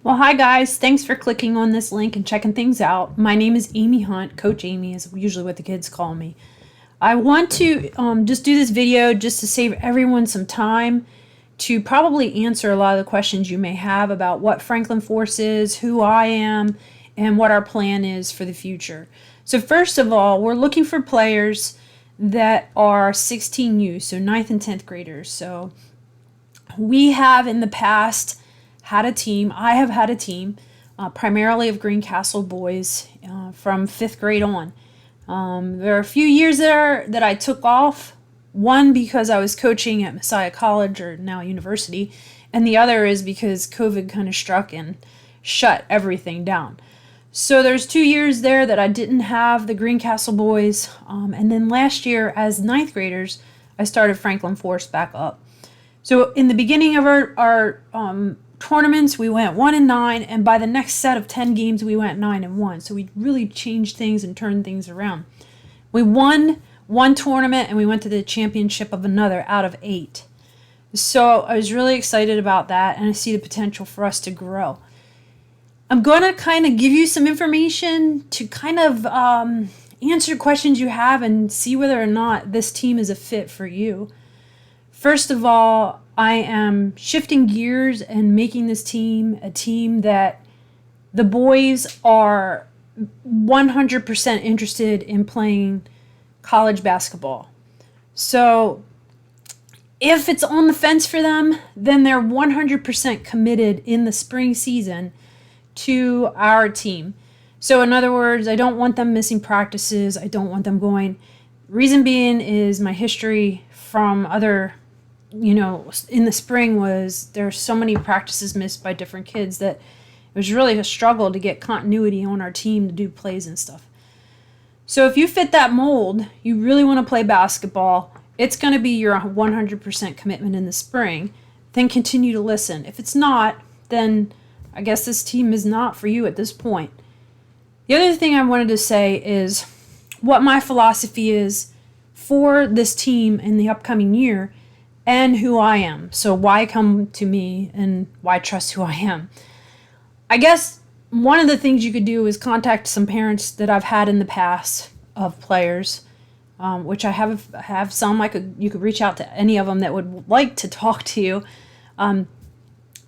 Well, hi guys. Thanks for clicking on this link and checking things out. My name is Amy Hunt. Coach Amy is usually what the kids call me. I want to just do this video just to save everyone some time to probably answer a lot of the questions you may have about what Franklin Force is, who I am, and what our plan is for the future. So first of all, we're looking for players that are 16U, so 9th and 10th graders. So we have in the past had a team. I have had a team, primarily of Greencastle boys from 5th grade on. There are a few years there that I took off. One because I was coaching at Messiah College, or now university, and the other is because COVID kind of struck and shut everything down. So there's 2 years there that I didn't have the Greencastle boys, and then last year as 9th graders, I started Franklin Force back up. So in the beginning of our tournaments, we went 1-9, and by the next set of 10 games, we went 9-1. So we really changed things and turned things around. We won one tournament, and we went to the championship of another out of 8. So I was really excited about that, and I see the potential for us to grow. I'm going to kind of give you some information to kind of answer questions you have and see whether or not this team is a fit for you. First of all, I am shifting gears and making this team a team that the boys are 100% interested in playing college basketball. So if it's on the fence for them, then they're 100% committed in the spring season to our team. So in other words, I don't want them missing practices. I don't want them going. Reason being is my history from other, in the spring was there's so many practices missed by different kids that it was really a struggle to get continuity on our team to do plays and stuff. So if you fit that mold, you really want to play basketball, it's going to be your 100% commitment in the spring, then continue to listen. If it's not, then I guess this team is not for you at this point. The other thing I wanted to say is what my philosophy is for this team in the upcoming year and who I am. So why come to me and why trust who I am? I guess one of the things you could do is contact some parents that I've had in the past of players, which I have some. You could reach out to any of them that would like to talk to you, and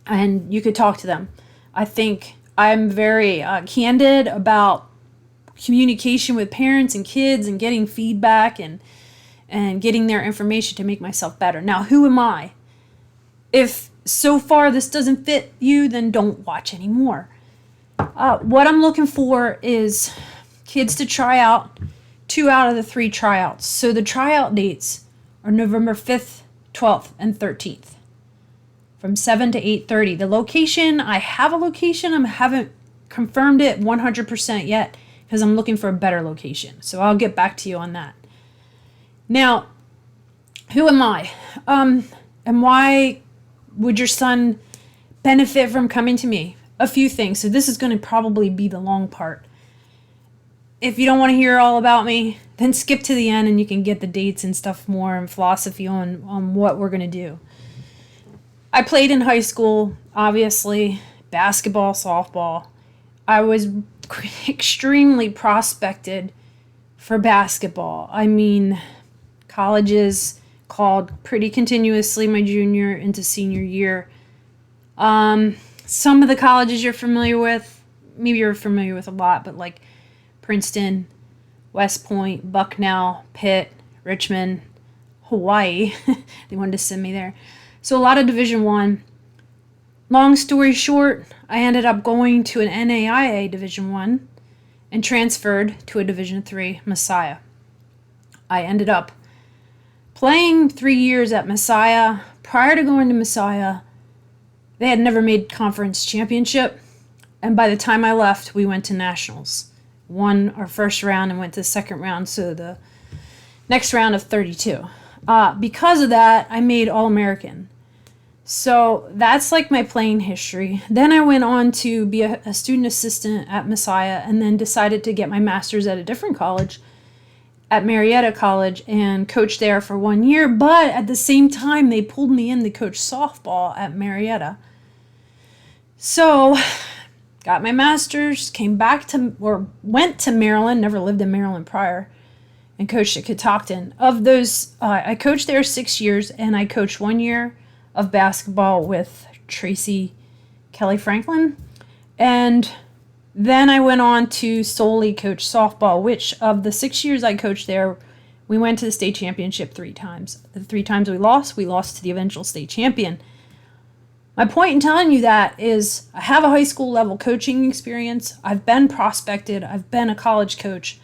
you could talk to them. I think I'm very candid about communication with parents and kids and getting feedback and getting their information to make myself better. Now, who am I? If so far this doesn't fit you, then don't watch anymore. What I'm looking for is kids to try out 2 out of the 3 tryouts. So the tryout dates are November 5th, 12th, and 13th from 7 to 8:30. The location, I have a location. I haven't confirmed it 100% yet because I'm looking for a better location. So I'll get back to you on that. Now, who am I? And why would your son benefit from coming to me? A few things. So this is going to probably be the long part. If you don't want to hear all about me, then skip to the end and you can get the dates and stuff more and philosophy on what we're going to do. I played in high school, obviously, basketball, softball. I was extremely prospected for basketball. I mean, colleges called pretty continuously my junior into senior year. Some of the colleges you're familiar with, maybe you're familiar with a lot, but like Princeton, West Point, Bucknell, Pitt, Richmond, Hawaii. They wanted to send me there. So a lot of Division I. Long story short, I ended up going to an NAIA Division I and transferred to a Division III, Messiah. I ended up playing 3 years at Messiah. Prior to going to Messiah, they had never made conference championship, and by the time I left, we went to nationals. Won our first round and went to the second round, so the next round of 32. Because of that, I made All-American. So that's like my playing history. Then I went on to be a student assistant at Messiah and then decided to get my master's at a different college, at Marietta College, and coached there for 1 year. But at the same time, they pulled me in to coach softball at Marietta. So, got my master's, went to Maryland, never lived in Maryland prior, and coached at Catoctin. Of those, I coached there 6 years, and I coached 1 year of basketball with Tracy Kelly Franklin. And then I went on to solely coach softball, which of the 6 years I coached there, we went to the state championship 3 times. The 3 times we lost to the eventual state champion. My point in telling you that is I have a high school level coaching experience. I've been prospected. I've been a college coach.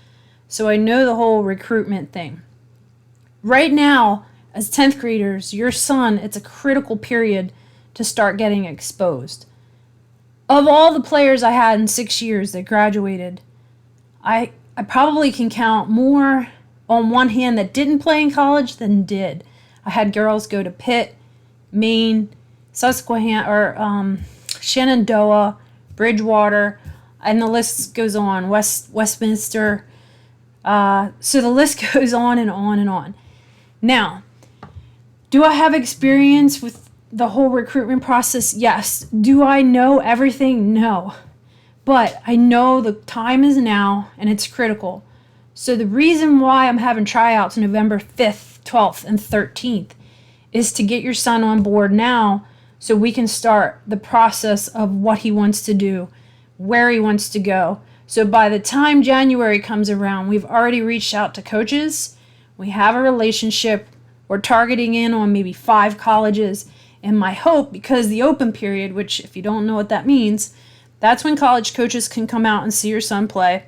So I know the whole recruitment thing. Right now, as 10th graders, your son, it's a critical period to start getting exposed. Of all the players I had in 6 years that graduated, I probably can count more on one hand that didn't play in college than did. I had girls go to Pitt, Maine, Susquehanna, or Shenandoah, Bridgewater, and the list goes on, Westminster. So the list goes on and on and on. Now, do I have experience with the whole recruitment process? Yes. Do I know everything? No. But I know the time is now, and it's critical. So the reason why I'm having tryouts November 5th, 12th, and 13th is to get your son on board now so we can start the process of what he wants to do, where he wants to go. So by the time January comes around, we've already reached out to coaches. We have a relationship. We're targeting in on maybe 5 colleges. And my hope, because the open period, which if you don't know what that means, that's when college coaches can come out and see your son play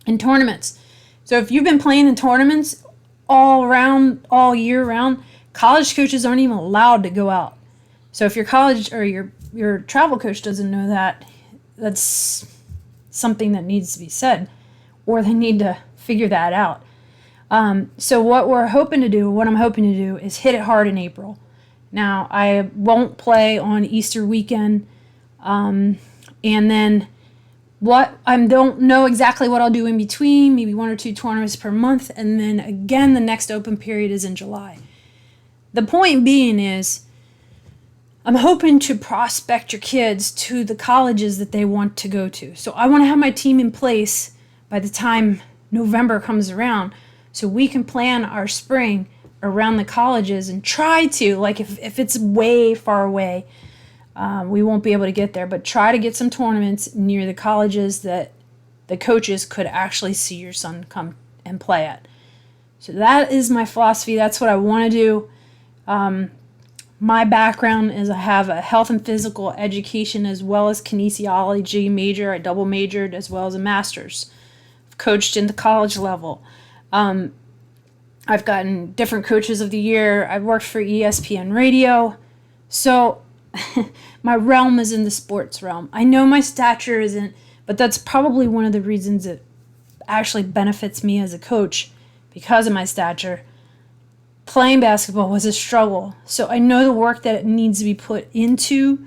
in tournaments. So if you've been playing in tournaments all year round, college coaches aren't even allowed to go out. So if your college or your travel coach doesn't know that, that's something that needs to be said, or they need to figure that out. So what I'm hoping to do is hit it hard in April. Now, I won't play on Easter weekend, and then I don't know exactly what I'll do in between, maybe 1 or 2 tournaments per month, and then again the next open period is in July. The point being is, I'm hoping to prospect your kids to the colleges that they want to go to. So I want to have my team in place by the time November comes around so we can plan our spring around the colleges and try to, like if it's way far away, we won't be able to get there, but try to get some tournaments near the colleges that the coaches could actually see your son come and play at. So that is my philosophy. That's what I want to do. My background is I have a health and physical education as well as kinesiology major. I double majored as well as a master's. I've coached in the college level. I've gotten different coaches of the year. I've worked for ESPN radio. So my realm is in the sports realm. I know my stature isn't, but that's probably one of the reasons it actually benefits me as a coach because of my stature. Playing basketball was a struggle, so I know the work that it needs to be put into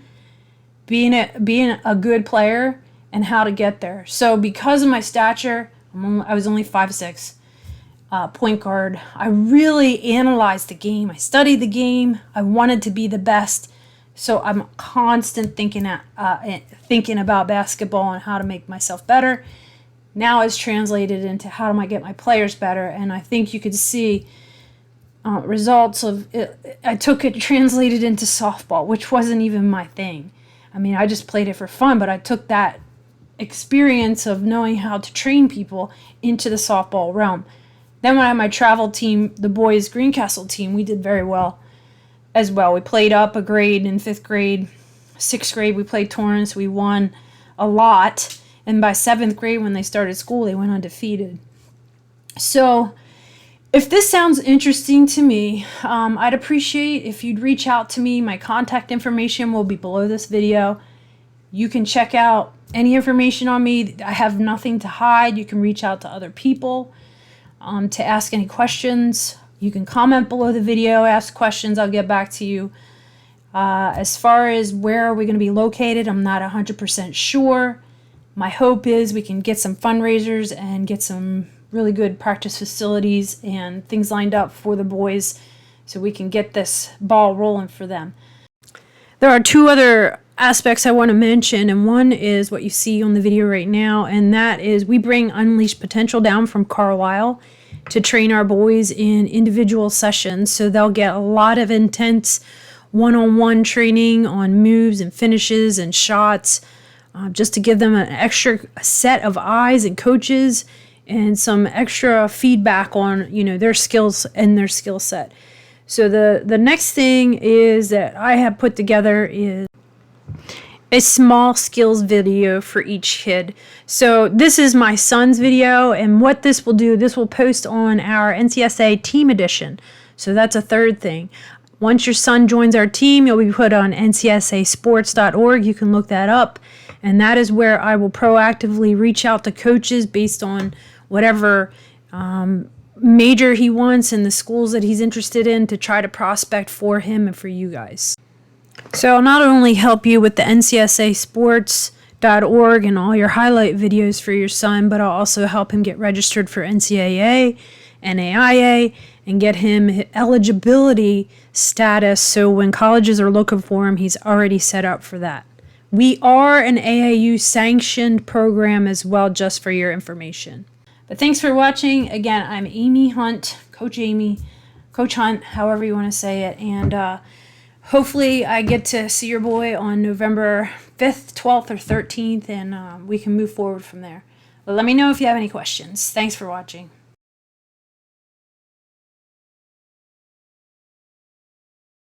being a good player and how to get there. So because of my stature, I was only 5'6", point guard. I really analyzed the game. I studied the game. I wanted to be the best, so I'm constant thinking about basketball and how to make myself better. Now it's translated into how do I get my players better, and I think you could see results of it. I took it translated into softball, which wasn't even my thing. I mean, I just played it for fun, but I took that experience of knowing how to train people into the softball realm. Then when I had my travel team, the boys Greencastle team, we did very well as well. We played up a grade in 5th grade. 6th grade, we played tournaments. We won a lot. And by 7th grade, when they started school, they went undefeated. So if this sounds interesting to me, I'd appreciate if you'd reach out to me. My contact information will be below this video. You can check out any information on me. I have nothing to hide. You can reach out to other people to ask any questions. You can comment below the video, ask questions. I'll get back to you. As far as where are we going to be located, I'm not 100% sure. My hope is we can get some fundraisers and get some really good practice facilities and things lined up for the boys so we can get this ball rolling for them. There are 2 other aspects I want to mention, and one is what you see on the video right now, and that is we bring Unleashed Potential down from Carlisle to train our boys in individual sessions, so they'll get a lot of intense one-on-one training on moves and finishes and shots, just to give them an extra set of eyes and coaches and some extra feedback on, their skills and their skill set. So the next thing is that I have put together is a small skills video for each kid. So this is my son's video, and what this will do, this will post on our NCSA team edition. So that's a third thing. Once your son joins our team, you'll be put on ncsasports.org. You can look that up, and that is where I will proactively reach out to coaches based on whatever major he wants and the schools that he's interested in to try to prospect for him and for you guys. So I'll not only help you with the ncsasports.org and all your highlight videos for your son, but I'll also help him get registered for NCAA, NAIA, and get him eligibility status, so when colleges are looking for him, he's already set up for that. We are an AAU sanctioned program as well, just for your information. But thanks for watching. Again, I'm Amy Hunt, Coach Amy, Coach Hunt, however you want to say it, and hopefully I get to see your boy on November 5th, 12th, or 13th, and we can move forward from there. But let me know if you have any questions. Thanks for watching.